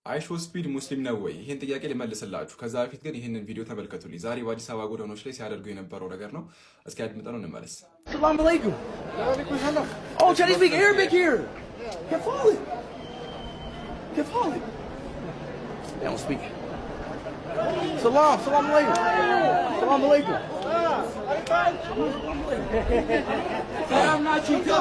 አይሾ ስፒድ ሙስሊም ነው ወይ? ይሄን ጥያቄ ልመልስላችሁ። ከዛ በፊት ግን ይሄንን ቪዲዮ ተመልከቱልኝ። ዛሬ በአዲስ አበባ ጎዳናዎች ላይ ሲያደርጉ የነበረው ነገር ነው። እስኪ አድምጠነው እንመለስ። ሰላም አለይኩም። Oh, Chinese speak Arabic here. كفالة. They don't speak. Salam alaikum. Salam alaikum. Salam alaikum.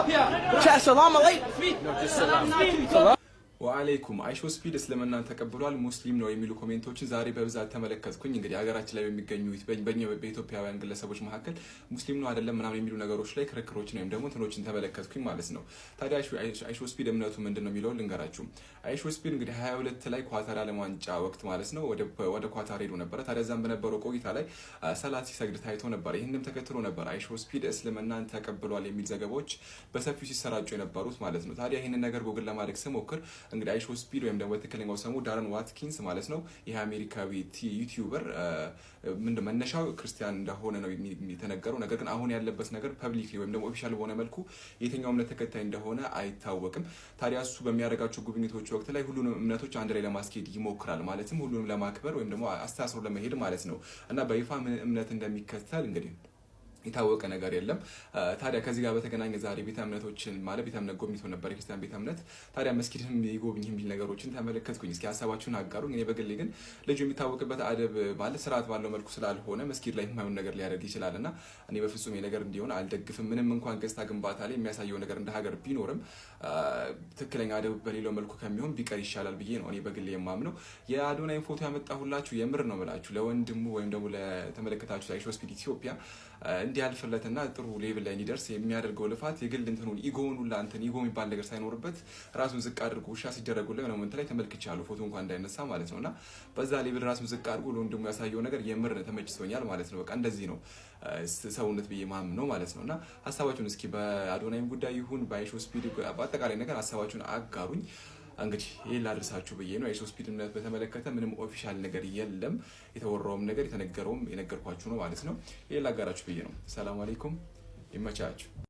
Salam alaikum. ወአለይኩም አይሾ ስፒድ እስልምናን ተቀብሏል ሙስሊም ነው የሚሉ ኮሜንቶችን ዛሬ በብዛት ተመለከትኩኝ። እንግዲህ ሀገራችን ላይ በሚገኙ በኢትዮጵያውያን ግለሰቦች መካከል ሙስሊም ነው አይደለም ምናምን የሚሉ ነገሮች ላይ ክርክሮችን ወይም ደግሞ እንትኖችን ተመለከትኩኝ ማለት ነው። ታዲያ አይሾ ስፒድ እምነቱ ምንድነው የሚለውን ልንገራችሁ። አይሾ ስፒድ እንግዲህ 22 ላይ ኳታር ዓለም ዋንጫ ወቅት ማለት ነው ወደ ኳታር ሄዶ ነበር። ታዲያ እዛም በነበረው ቆይታ ላይ ሰላት ሲሰግድ ታይቶ ነበር። ይሄንንም ተከትሎ ነበር አይሾ ስፒድ እስልምናን ተቀብሏል የሚል ዘገባዎች በሰፊው ሲሰራጩ የነበሩት ማለት ነው። ታዲያ ይሄንን ነገር ጎግል ለማድረግ ስሞክር እንግዲህ አይሾ ስፒድ ወይም ደግሞ በትክክለኛው ስሙ ዳረን ዋትኪንስ ማለት ነው። ይሄ አሜሪካዊ ዩቲዩበር ምንድነው መነሻው ክርስቲያን እንደሆነ ነው የሚተነገረው። ነገር ግን አሁን ያለበት ነገር ፐብሊክሊ ወይም ደግሞ ኦፊሻል በሆነ መልኩ የትኛው እምነት ተከታይ እንደሆነ አይታወቅም። ታዲያ እሱ በሚያደርጋቸው ጉብኝቶች ወቅት ላይ ሁሉንም እምነቶች አንድ ላይ ለማስኬድ ይሞክራል። ማለትም ሁሉንም ለማክበር ወይም ደግሞ አስተሳስሮ ለመሄድ ማለት ነው። እና በይፋ ምን እምነት እንደሚከተል እንግዲህ የታወቀ ነገር የለም። ታዲያ ከዚህ ጋር በተገናኘ ዛሬ ቤተ እምነቶችን ማለት ቤተ እምነት ጎብኝቶ ነበር፣ የክርስቲያን ቤተ እምነት። ታዲያ መስጊድም ይጎብኝ የሚል ነገሮችን ተመለከትኩኝ። እስኪ ሀሳባችሁን አጋሩኝ። እኔ በግሌ ግን ልጁ የሚታወቅበት አደብ ማለት ስርዓት ባለው መልኩ ስላልሆነ መስጊድ ላይ የማይሆን ነገር ሊያደርግ ይችላልና እኔ በፍጹም የነገር እንዲሆን አልደግፍም። ምንም እንኳን ገጽታ ግንባታ ላይ የሚያሳየው ነገር እንደ ሀገር ቢኖርም ትክክለኛ አደብ በሌለው መልኩ ከሚሆን ቢቀር ይሻላል ብዬ ነው እኔ በግሌ የማምነው። የአዶናይን ፎቶ ያመጣሁላችሁ የምር ነው የምላችሁ ለወንድሙ ወይም ደግሞ ለተመለከታችሁ አይሾ ስፒድ ኢትዮጵያ እንዲያልፍለትና ጥሩ ሌቭል ላይ እንዲደርስ የሚያደርገው ልፋት የግል እንትኑን ኢጎውን ሁላ ኢጎ የሚባል ነገር ሳይኖርበት ራሱን ዝቅ አድርጎ ውሻ ሲደረጉለት ነው እንትን ላይ ተመልክቻለሁ። ፎቶ እንኳን እንዳይነሳ ማለት ነውና በዛ ሌቭል ራሱን ዝቅ አድርጎ ለወንድሙ ያሳየው ነገር የምር ተመችቶኛል ማለት ነው። በቃ እንደዚህ ነው ሰውነት ብዬ ማምን ነው ማለት ነውና ሀሳባችሁን እስኪ በአዶናይም ጉዳይ ይሁን በአይሾ ስፒድ በአጠቃላይ ነገር ሀሳባችሁን አጋሩኝ። እንግዲህ ይሄን ላድርሳችሁ ብዬ ነው። አይሾ ስፒድ እምነት በተመለከተ ምንም ኦፊሻል ነገር የለም። የተወራውም ነገር የተነገረውም የነገርኳችሁ ነው ማለት ነው። ይሄን ላጋራችሁ ብዬ ነው። ሰላም አለይኩም፣ ይመቻችሁ።